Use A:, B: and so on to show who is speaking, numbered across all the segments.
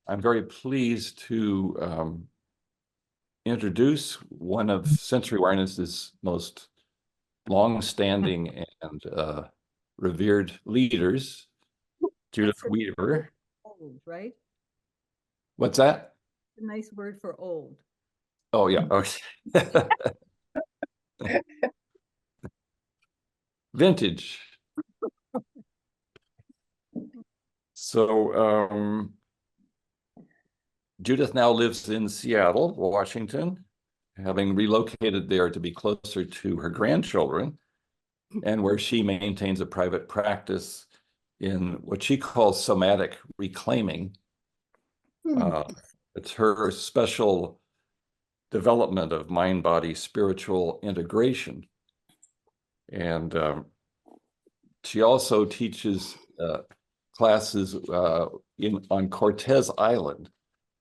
A: I'm very pleased to introduce one of Sensory Awareness's most long-standing and revered leaders, Judith
B: That's a
A: Weaver.
B: old, right?
A: What's that?
B: A nice word for old.
A: Oh, yeah. Okay. Vintage. So Judith now lives in Seattle, Washington, having relocated there to be closer to her grandchildren, and where she maintains a private practice in what she calls somatic reclaiming. It's her special development of mind-body spiritual integration. And she also teaches classes on Cortez Island,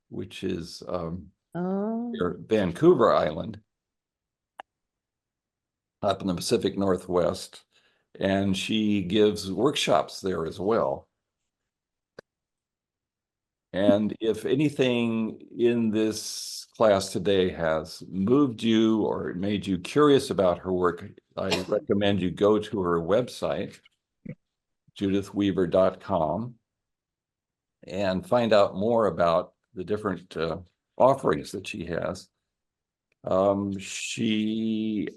A: which is near Vancouver Island, up in the Pacific Northwest. And she gives workshops there as well. And if anything in this class today has moved you or made you curious about her work, I recommend you go to her website, judithweaver.com, and find out more about the different offerings that she has. She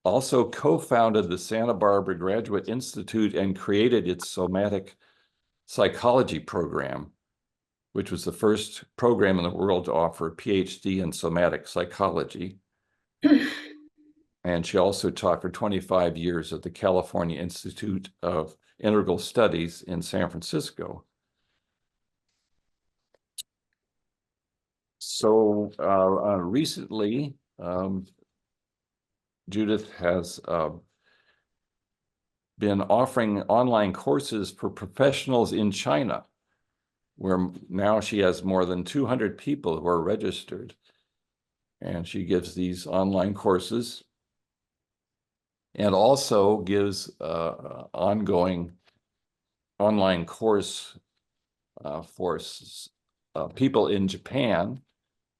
A: also co-founded the Santa Barbara Graduate Institute and created its somatic psychology program, which was the first program in the world to offer a PhD in somatic psychology. And she also taught for 25 years at the California Institute of Integral Studies in San Francisco. So recently, Judith has been offering online courses for professionals in China, where now she has more than 200 people who are registered. And she gives these online courses and also gives ongoing online course for people in Japan,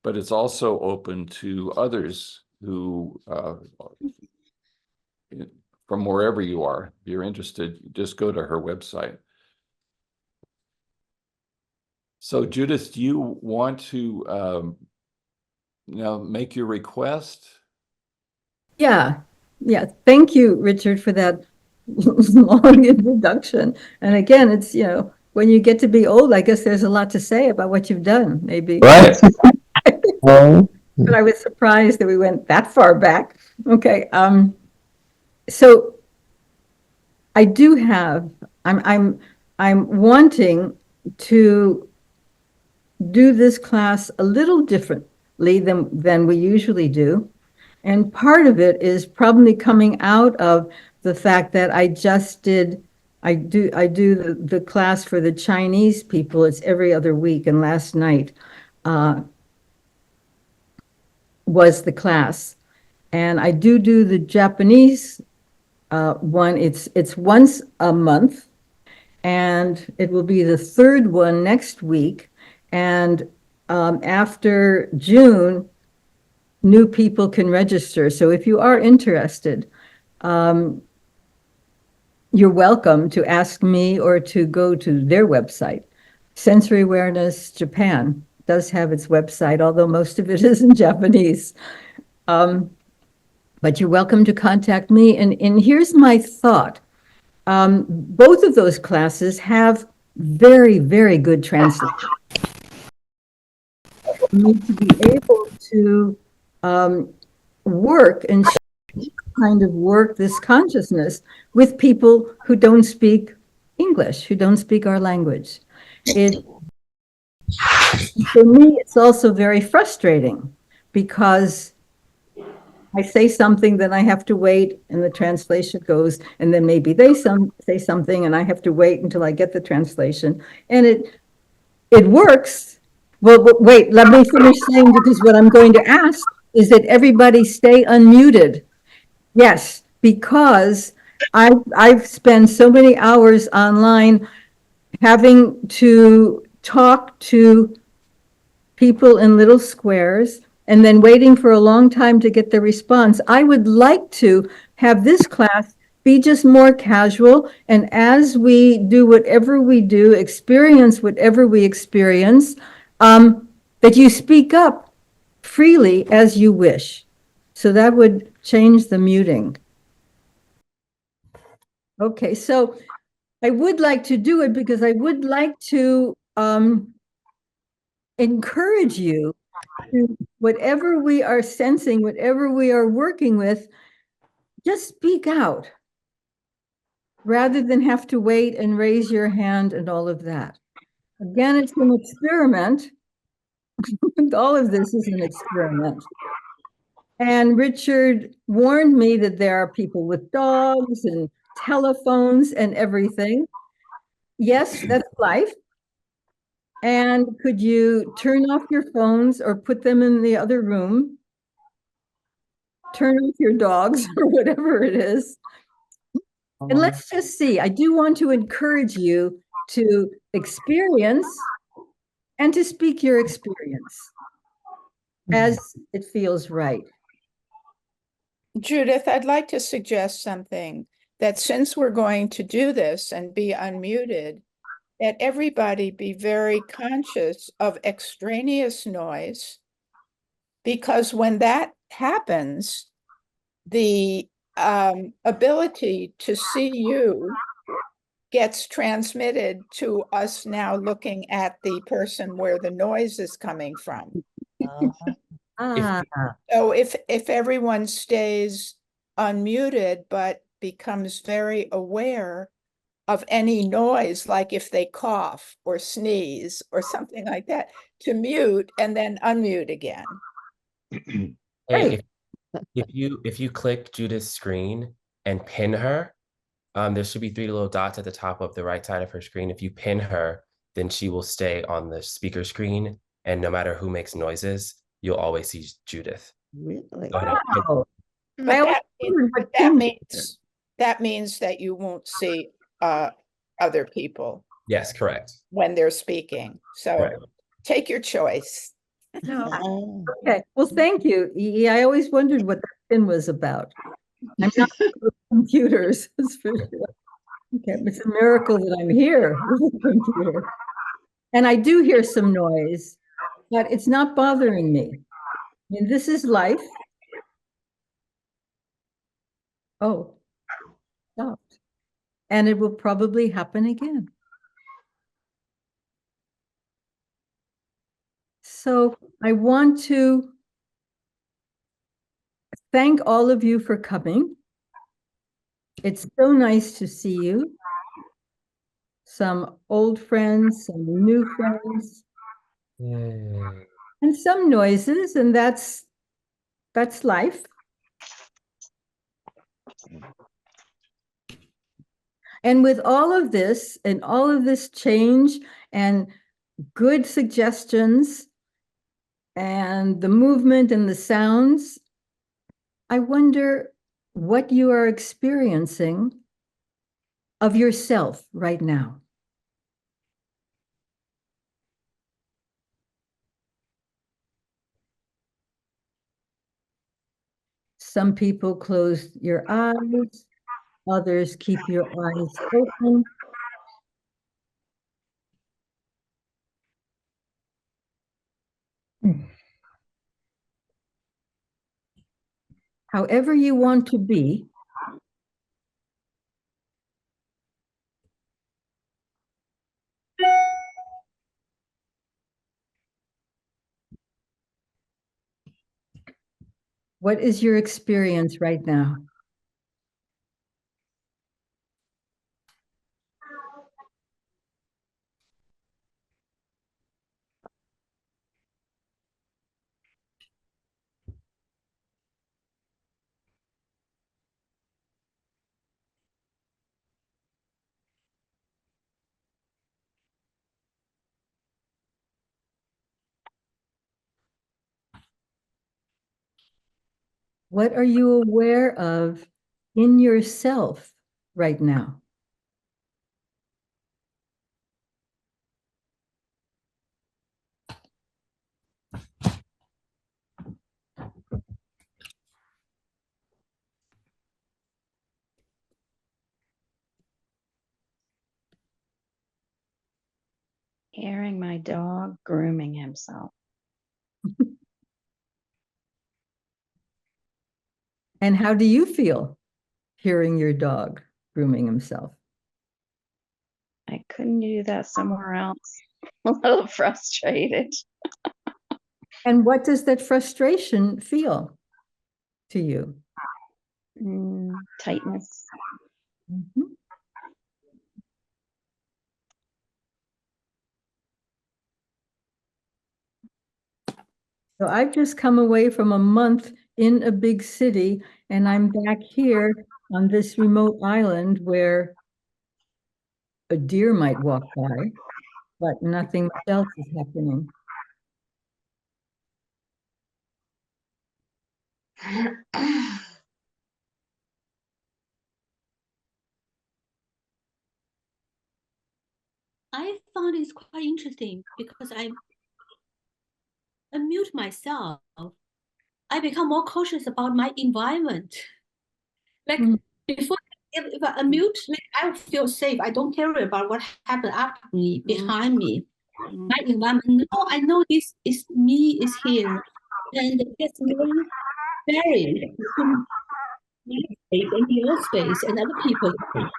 A: but it's also open to others who, from wherever you are, if you're interested, just go to her website. So Judith, do you want to make your request?
B: Yeah. Thank you, Richard, for that long introduction. And again, it's, when you get to be old, I guess there's a lot to say about what you've done, maybe.
C: Right.
B: But I was surprised that we went that far back. Okay. So I do have, I'm wanting to do this class a little differently than we usually do. And part of it is probably coming out of the fact that I do the class for the Chinese people. It's every other week, and last night was the class. And I do the Japanese one. It's once a month, and it will be the third one next week. And after June, new people can register. So if you are interested, you're welcome to ask me or to go to their website. Sensory Awareness Japan does have its website, although most of it is in Japanese. But you're welcome to contact me. And here's my thought. Both of those classes have very, very good translation. You need to be able to work and kind of work this consciousness with people who don't speak English, who don't speak our language. For me, it's also very frustrating because I say something, then I have to wait, and the translation goes, and then maybe they say something, and I have to wait until I get the translation, and it works. Well, wait, let me finish saying, because what I'm going to ask is that everybody stay unmuted. Yes, because I've spent so many hours online having to talk to people in little squares and then waiting for a long time to get the response. I would like to have this class be just more casual. And as we do whatever we do, experience whatever we experience, that you speak up freely as you wish. So that would change the muting. Okay, so I would like to do it because I would like to encourage you to whatever we are sensing, whatever we are working with, just speak out rather than have to wait and raise your hand and all of that. Again, it's an experiment. All of this is an experiment. And Richard warned me that there are people with dogs and telephones and everything. Yes, that's life. And could you turn off your phones or put them in the other room? Turn off your dogs or whatever it is. And let's just see. I do want to encourage you to experience and to speak your experience as it feels right.
C: Judith, I'd like to suggest something, that since we're going to do this and be unmuted, that everybody be very conscious of extraneous noise, because when that happens, the ability to see you gets transmitted to us now looking at the person where the noise is coming from.
B: Ah,
C: So if everyone stays unmuted but becomes very aware of any noise, like if they cough or sneeze or something like that, to mute and then unmute again.
D: Hey,
B: Great.
D: if you click Judith's screen and pin her, there should be 3 little dots at the top of the right side of her screen. If you pin her, then she will stay on the speaker screen, and no matter who makes noises, you'll always see Judith.
E: Really?
D: Go ahead and pin-
B: wow.
C: But
B: I always
C: that,
B: wondered what
C: that
B: pin-
C: means that you won't see other people
D: Yes, correct.
C: when they're speaking. So
D: Correct.
C: take your choice.
E: Oh.
B: Okay, well, thank you. I always wondered what that pin was about. I'm not good with computers, that's for sure. Okay, it's a miracle that I'm here with a computer. And I do hear some noise, but it's not bothering me. I mean, this is life. Oh, stopped. And it will probably happen again. So I want to thank all of you for coming. It's so nice to see you. Some old friends, some new friends,
D: Yay.
B: and some noises, and that's life. And with all of this and all of this change and good suggestions and the movement and the sounds, I wonder what you are experiencing of yourself right now. Some people close your eyes, others keep your eyes open. However you want to be, what is your experience right now? What are you aware of in yourself right now?
E: Hearing my dog grooming himself.
B: And how do you feel hearing your dog grooming himself?
E: I couldn't do that somewhere else. A little frustrated.
B: And what does that frustration feel to you?
E: Tightness.
B: Mhm. So I've just come away from a month in a big city, and I'm back here on this remote island where a deer might walk by, but nothing else is happening.
F: I found it's quite interesting because I unmute myself. I become more cautious about my environment. Like
B: Mm.
F: before, if I unmute, like I feel safe. I don't care about what happened after me, behind me. My environment. No, I know this is me is here, and there's no barrier between my space and your space and other people's space.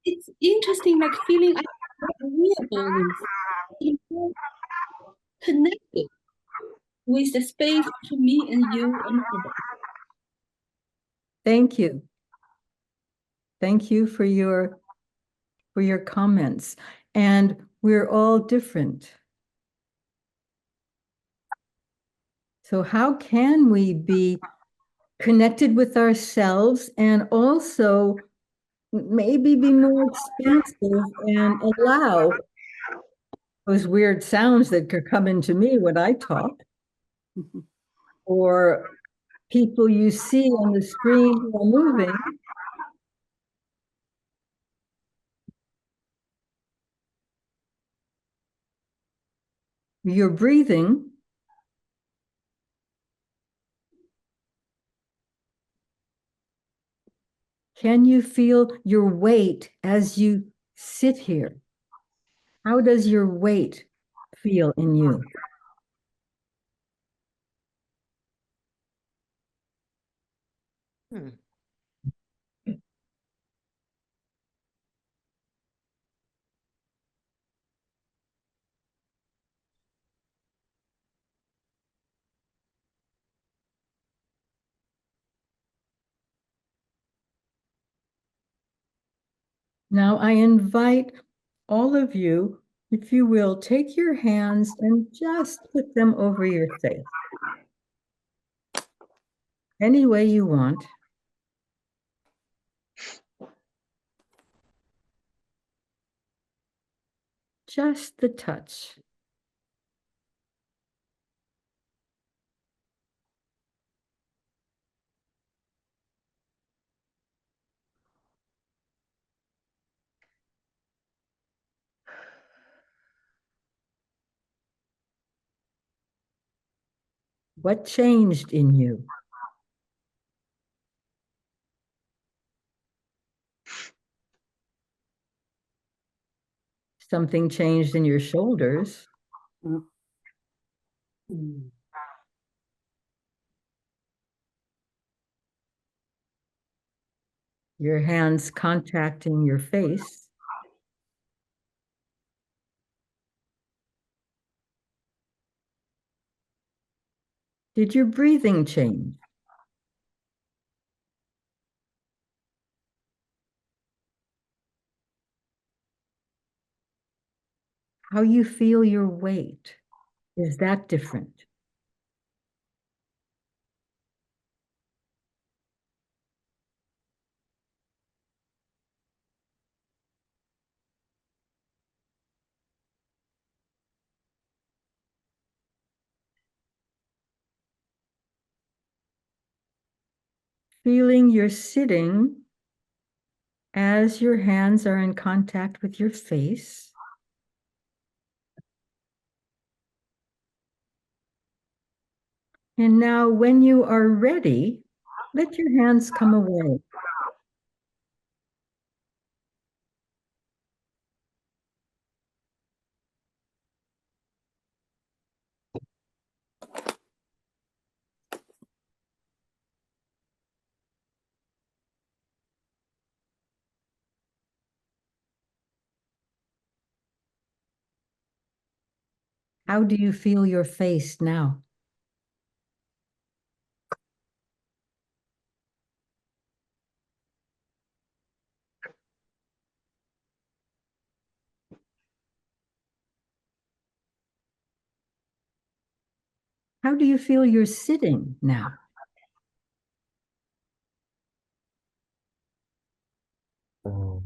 F: It's interesting, like feeling I'm aware about this. I'm more connected with the space between me and you and others.
B: Thank you. Thank you for your comments. And we're all different. So how can we be connected with ourselves and also maybe be more expansive and allow those weird sounds that could come into me when I talk, or people you see on the screen who are moving. Your breathing. Can you feel your weight as you sit here? How does your weight feel in you? Now I invite all of you, if you will, take your hands and just put them over your face. Any way you want. Just the touch. What changed in you? Something changed in your shoulders. Your hands contacting your face. Did your breathing change? How you feel your weight, is that different? Feeling you're sitting as your hands are in contact with your face. And now when you are ready, let your hands come away. How do you feel your face now? How do you feel you're sitting now?
D: Mm.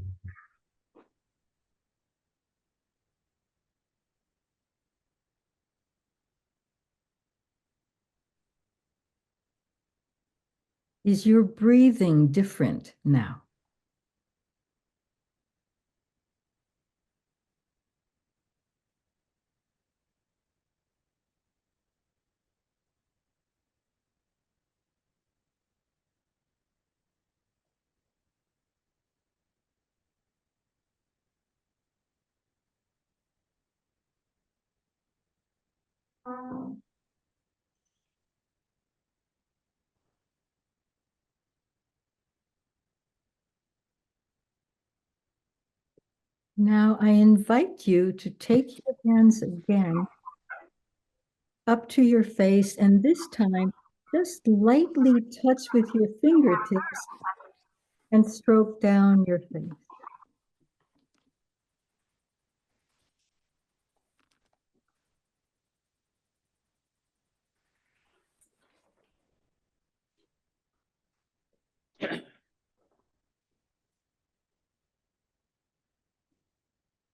B: Is your breathing different now? Now I invite you to take your hands again up to your face, and this time just lightly touch with your fingertips and stroke down your face.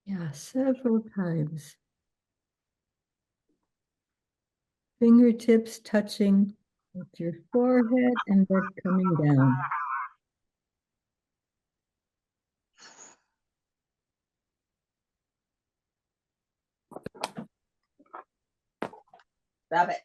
B: Yeah, several times. Fingertips touching with your forehead and then coming down. Stop it.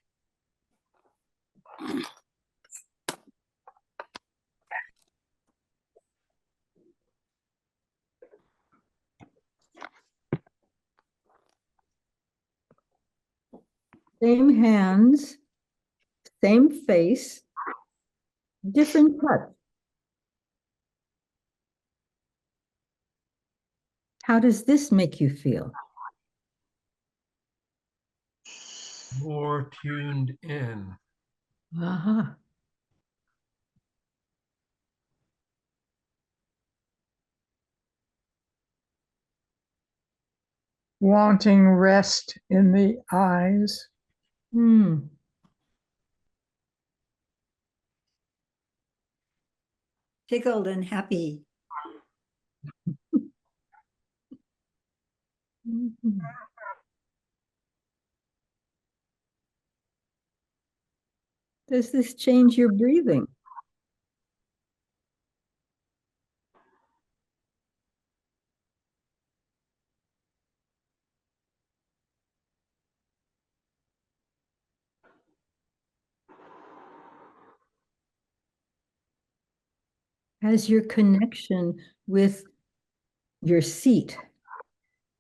B: Same hands, same face, different touch. How does this make you feel?
G: More tuned in.
B: Aha.
H: Wanting rest in the eyes.
B: Hmm.
I: Tickled and happy.
B: Mhm. Does this change your breathing? Has your connection with your seat,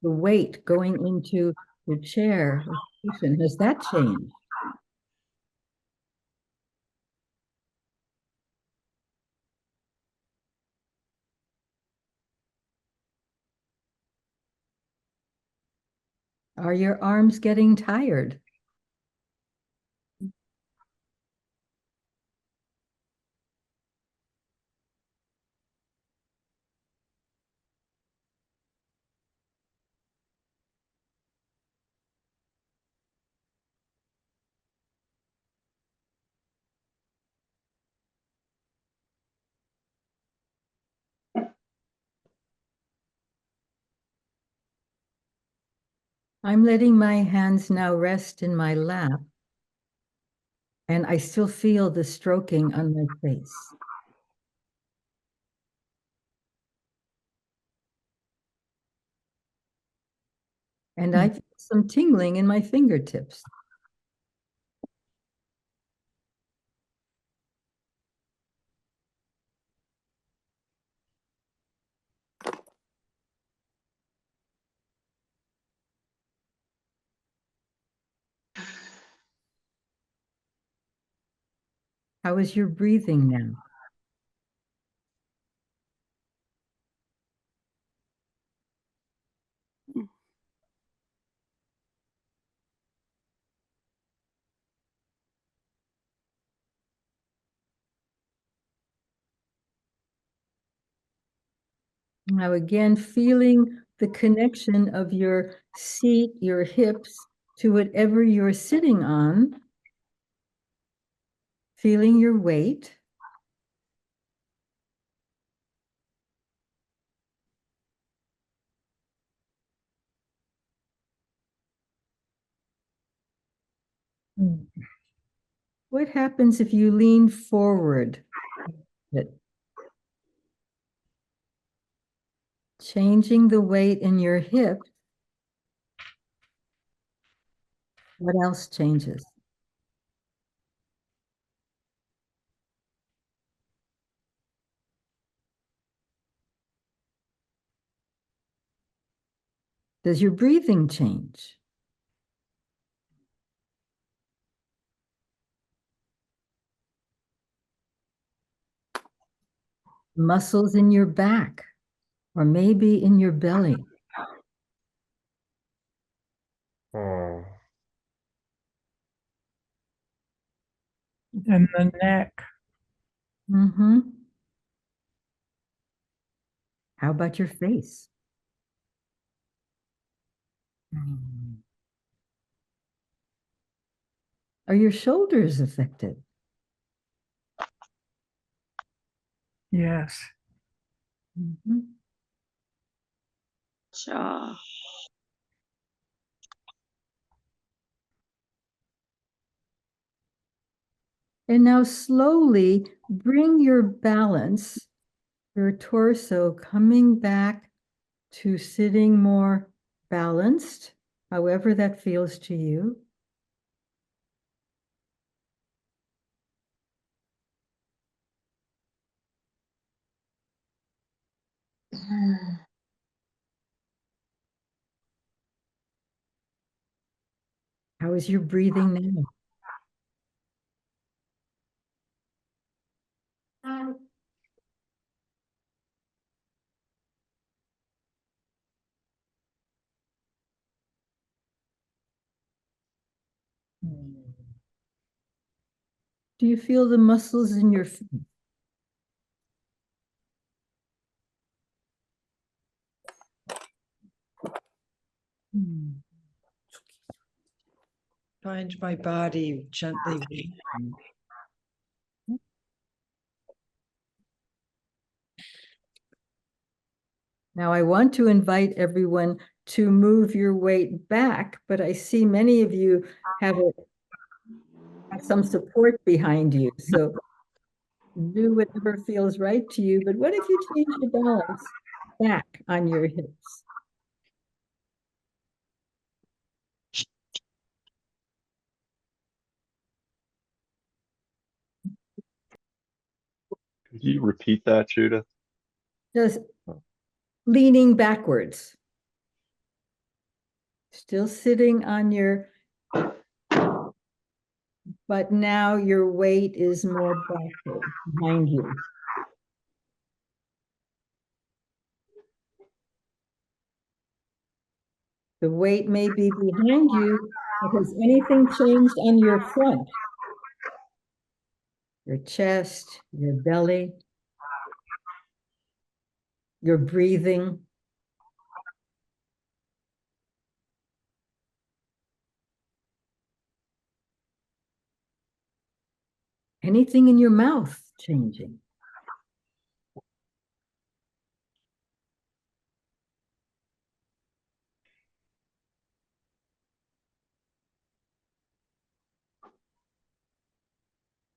B: the weight going into the chair, or cushion, has that changed? Are your arms getting tired? I'm letting my hands now rest in my lap, and I still feel the stroking on my face. And I feel some tingling in my fingertips. How is your breathing now? Now again, feeling the connection of your seat, your hips to whatever you're sitting on. Feeling your weight. What happens if you lean forward? Changing the weight in your hip. What else changes? Does your breathing change? Muscles in your back, or maybe in your belly.
D: Hmm.
H: And the neck.
B: Mm-hmm. How about your face? Are your shoulders affected?
H: Yes.
B: Mm-hmm.
E: Jaw.
B: And now slowly bring your balance, your torso coming back to sitting more balanced, however that feels to you. How is your breathing now? Do you feel the muscles in your feet?
I: Find my body gently.
B: Now I want to invite everyone to move your weight back, but I see many of you have some support behind you. So do whatever feels right to you. But what if you change your balance back on your hips?
J: Could you repeat that, Judith?
B: Just leaning backwards. Still sitting on your, but now your weight is more backward behind you. The weight may be behind you, but has anything changed on your front? Your chest, your belly, your breathing. Anything in your mouth changing?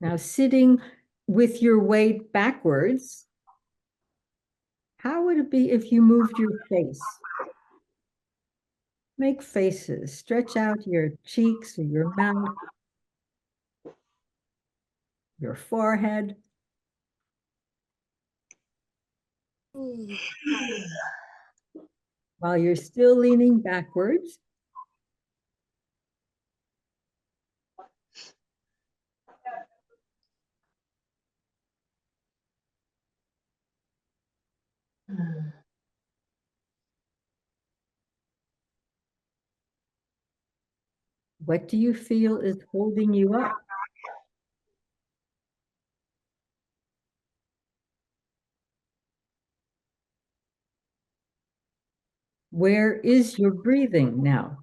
B: Now sitting with your weight backwards, how would it be if you moved your face? Make faces, stretch out your cheeks or your mouth, your forehead. While you're still leaning backwards. What do you feel is holding you up? Where is your breathing now?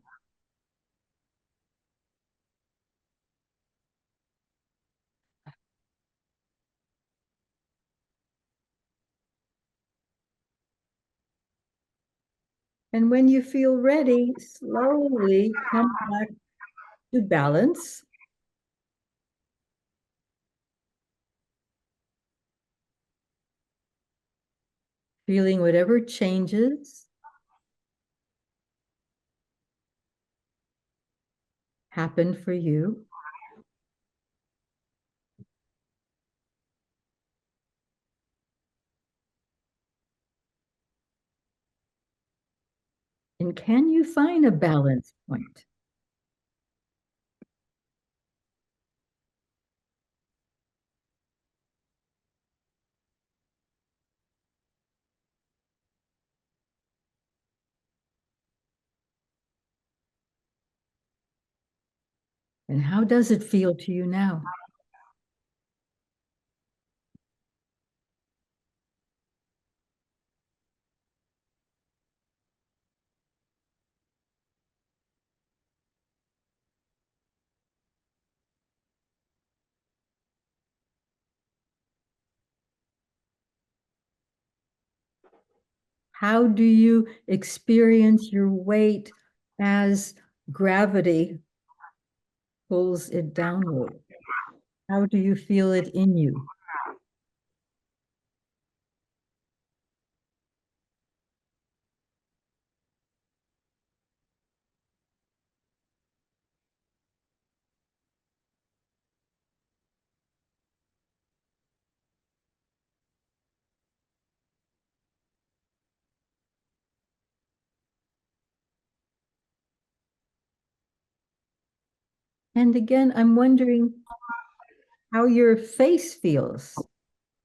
B: And when you feel ready, slowly come back to balance. Feeling whatever changes happen for you. And can you find a balance point? And how does it feel to you now? How do you experience your weight as gravity pulls it downward? How do you feel it in you? And again, I'm wondering how your face feels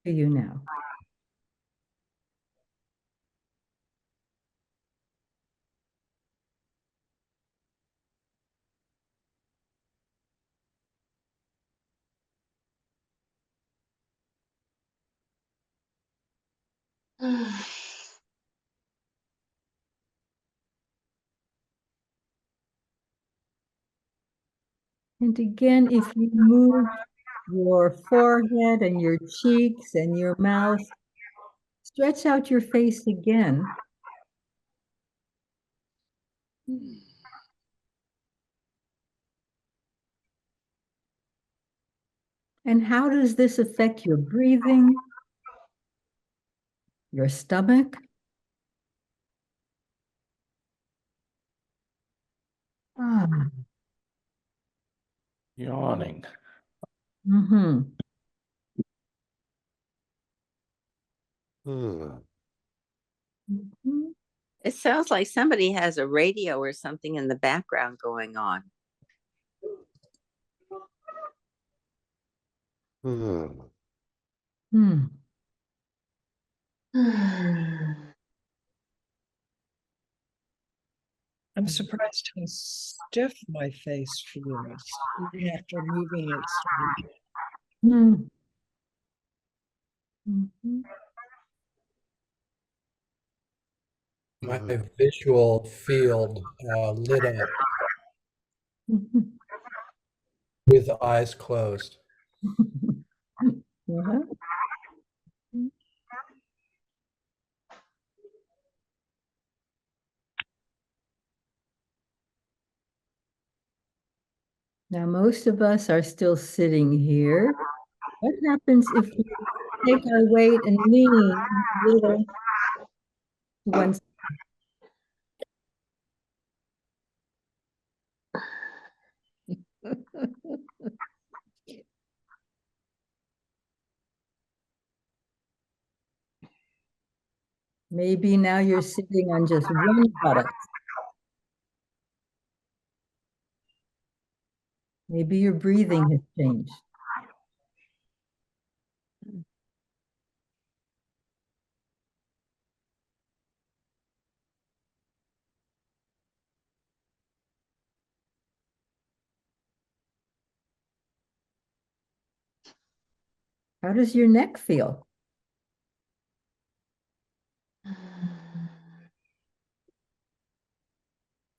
B: to you now. And again, if you move your forehead and your cheeks and your mouth, stretch out your face again. And how does this affect your breathing, your stomach? Ah.
A: Yawning.
B: Mm-hmm. Mm-hmm.
K: It sounds like somebody has a radio or something in the background going on.
B: Hmm.
I: I'm surprised how stiff my face feels, even after moving it.
B: Hmm. Mm-hmm.
G: My visual field lit up
B: Mm-hmm.
G: with eyes closed.
B: Yeah. Now, most of us are still sitting here. What happens if we take our weight and lean a little to one side? Maybe now you're sitting on just one buttock. Maybe your breathing has changed. How does your neck feel?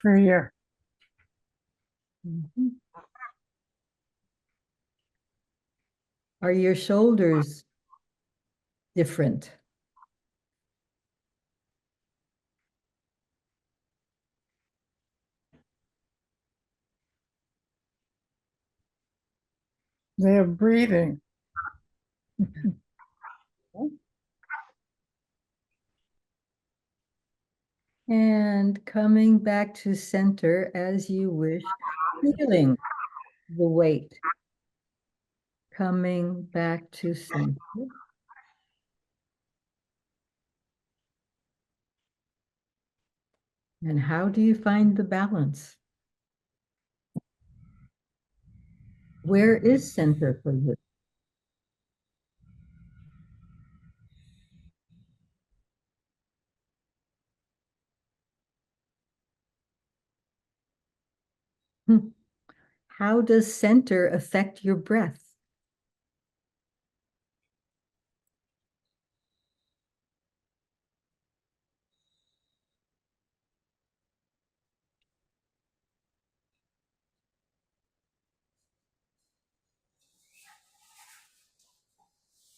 H: Freer.
B: Mhm. Are your shoulders different?
H: They're breathing.
B: And coming back to center as you wish, feeling the weight. Coming back to center. And how do you find the balance? Where is center for you? How does center affect your breath?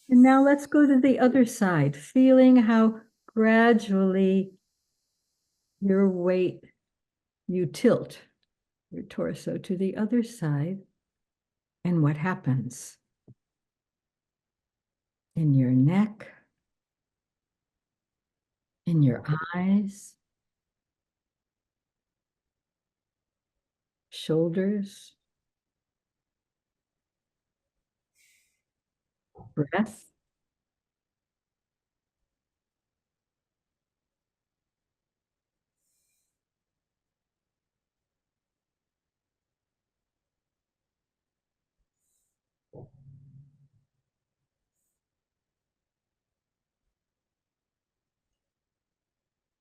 B: And now let's go to the other side, feeling how gradually your weight, you tilt your torso to the other side. And what happens? In your neck, in your eyes, shoulders, breath.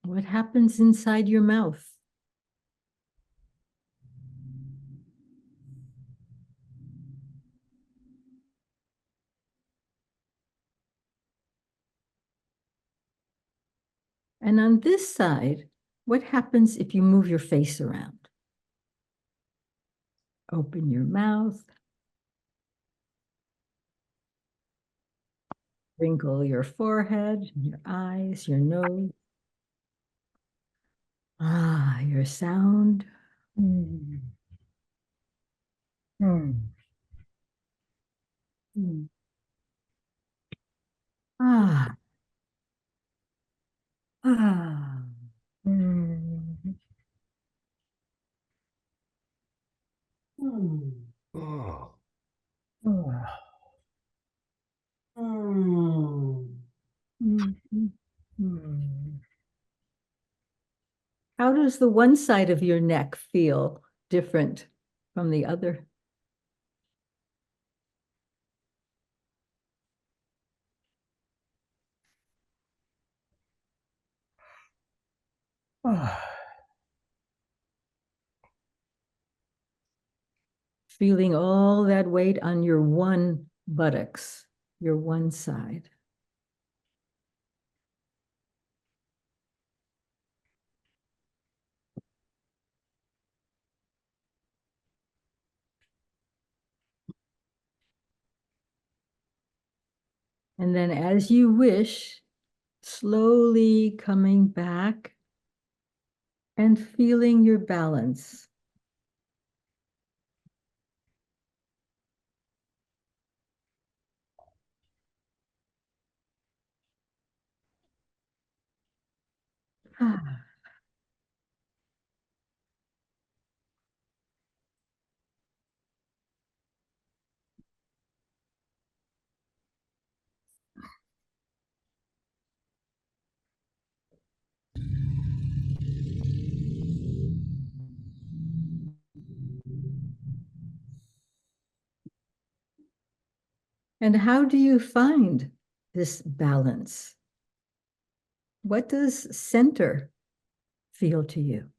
B: What happens inside your mouth? And on this side, what happens if you move your face around? Open your mouth. Wrinkle your forehead, your eyes, your nose. Ah, your sound.
H: Mm. Mm.
B: Mm. Ah. Ah.
H: Mm.
D: Oh.
H: Oh.
B: Mhm.
H: Mm.
B: How does the one side of your neck feel different from the other?
H: Oh.
B: Feeling all that weight on your one buttocks, your one side. And then as you wish, slowly coming back and feeling your balance. And how do you find this balance? What does center feel to you?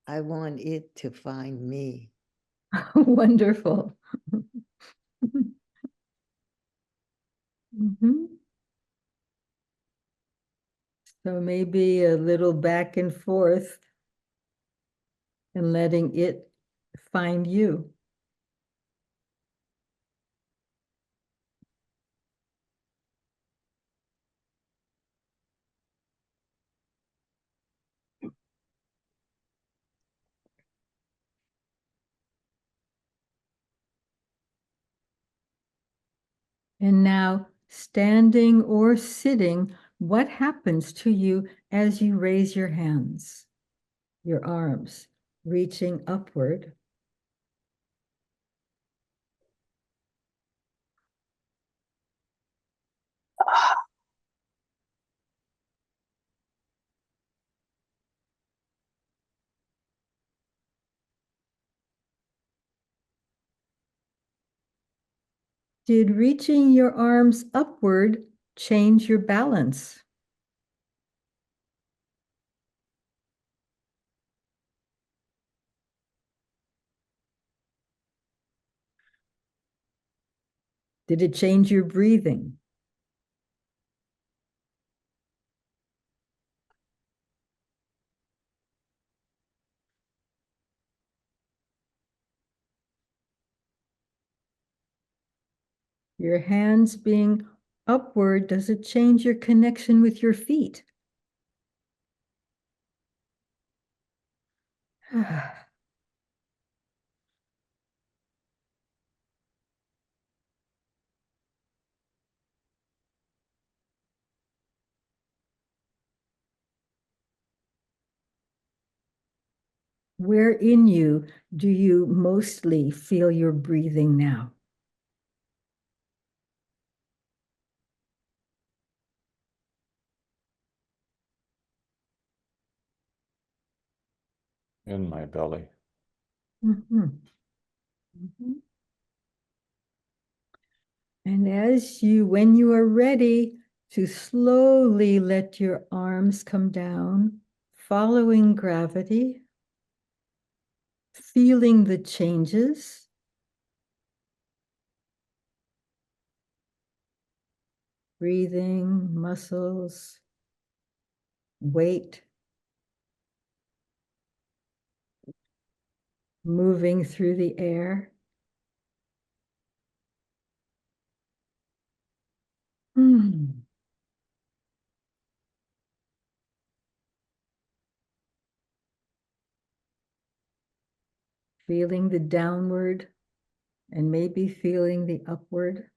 L: I want it to find me.
B: Wonderful. Mhm. So maybe a little back and forth and letting it find you. And now, standing or sitting, what happens to you as you raise your hands, your arms, reaching upward? Did reaching your arms upward change your balance? Did it change your breathing? Your hands being upward, does it change your connection with your feet? Where in you do you mostly feel your breathing now?
A: In my belly.
B: Mhm. Mhm. And when you are ready to slowly let your arms come down, following gravity, feeling the changes, breathing, muscles, weight, moving through the air. Hmm. Feeling the downward and maybe feeling the upward.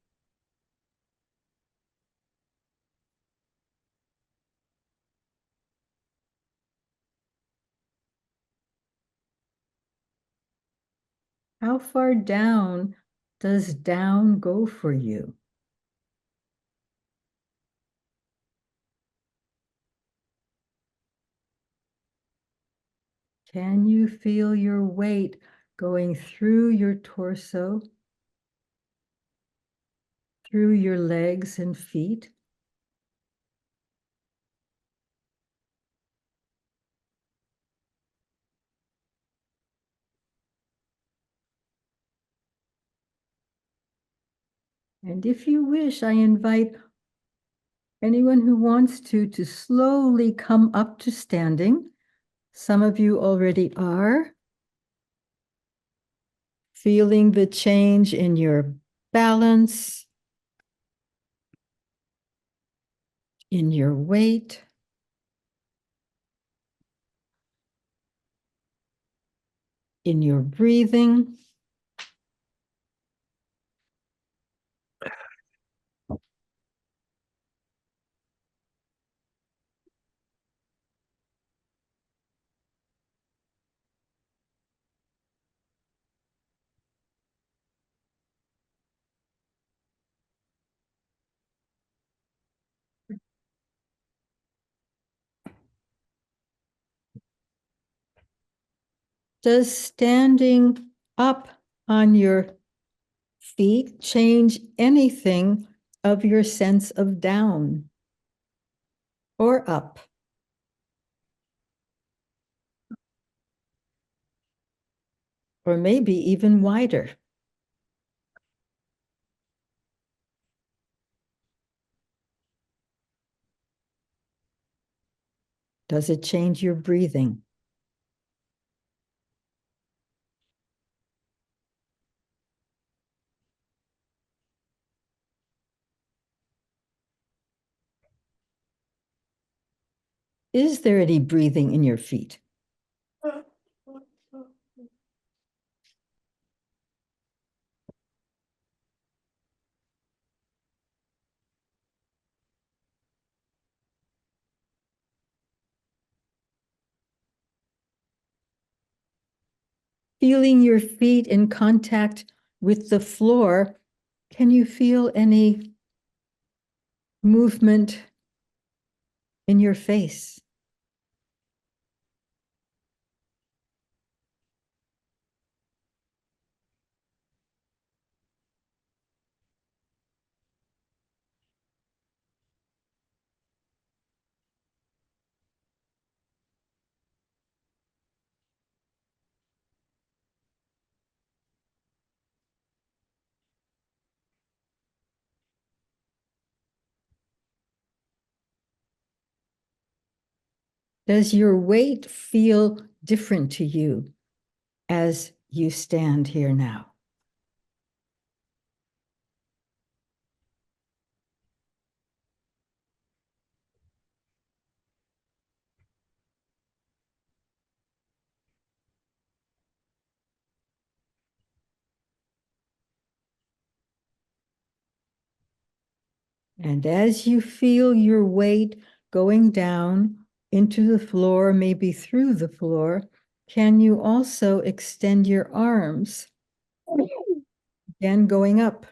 B: How far down does down go for you? Can you feel your weight going through your torso, through your legs and feet? And if you wish, I invite anyone who wants to slowly come up to standing. Some of you already are. Feeling the change in your balance, in your weight. In your breathing. Does standing up on your feet change anything of your sense of down or up? or maybe even wider. Does it change your breathing? Is there any breathing in your feet? Feeling your feet in contact with the floor, can you feel any movement in your face? Does your weight feel different to you as you stand here now? And as you feel your weight going down into the floor, maybe through the floor, can you also extend your arms? Again, going up.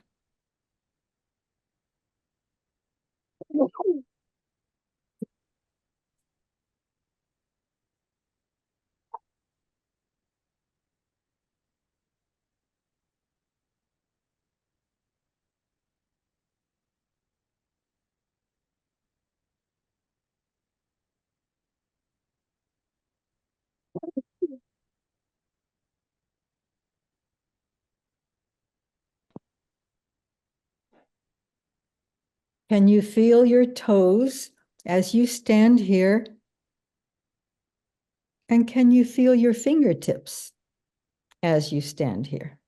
B: Can you feel your toes as you stand here? And can you feel your fingertips as you stand here?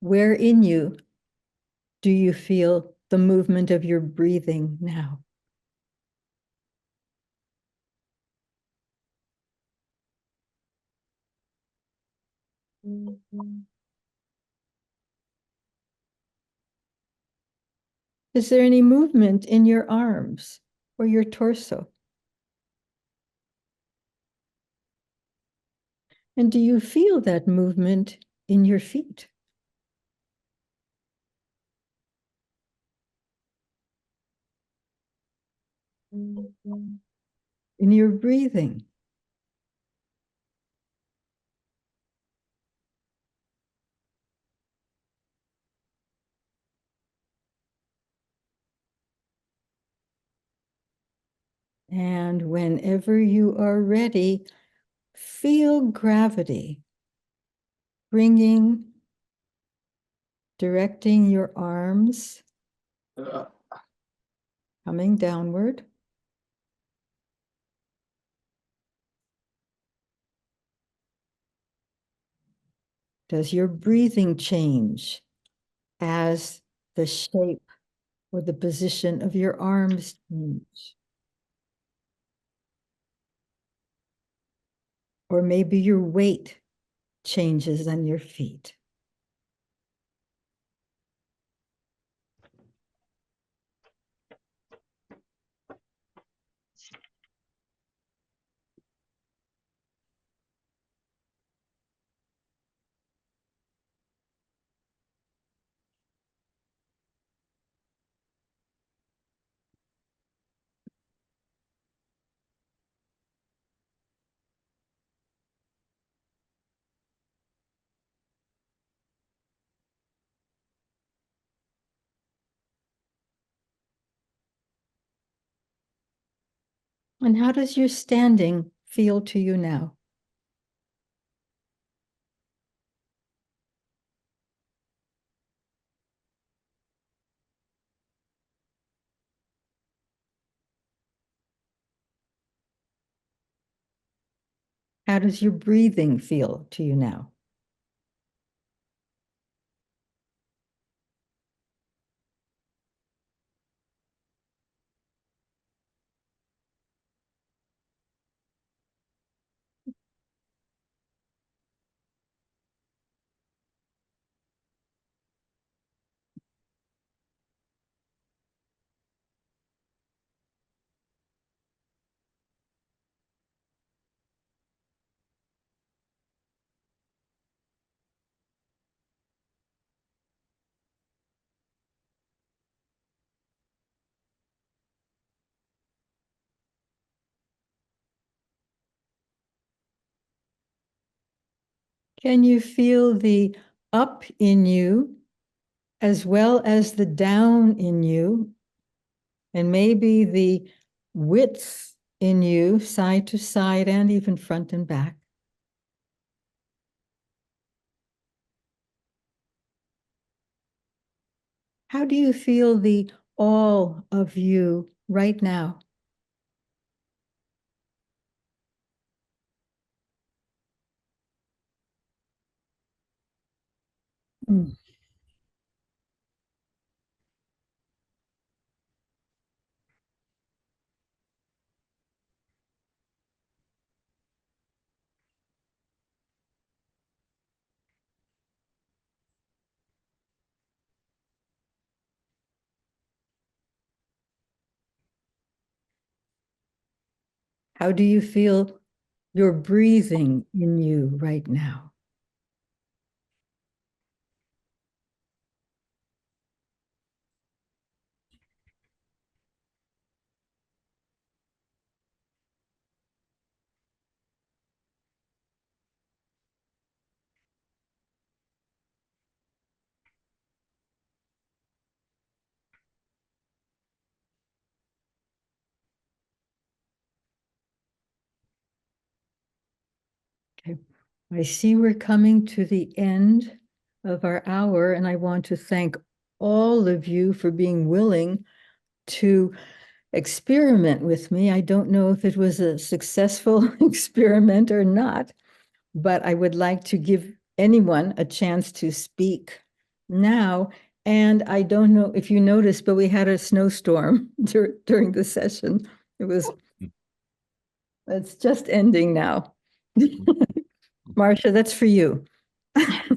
B: Where in you do you feel the movement of your breathing now? Is there any movement in your arms or your torso? And do you feel that movement in your feet? In your breathing? And whenever you are ready, feel gravity directing your arms, coming downward. Does your breathing change as the shape or the position of your arms change? Or maybe your weight changes on your feet. And how does your standing feel to you now? How does your breathing feel to you now? Can you feel the up in you as well as the down in you, and maybe the width in you, side to side and even front and back? How do you feel the all of you right now? Mm. How do you feel your breathing in you right now? Okay. I see we're coming to the end of our hour, and I want to thank all of you for being willing to experiment with me. I don't know if it was a successful experiment or not, but I would like to give anyone a chance to speak now. And I don't know if you noticed, but we had a snowstorm during the session. It's just ending now. Marcia, that's for you. I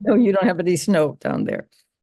B: know you don't have any snow down there.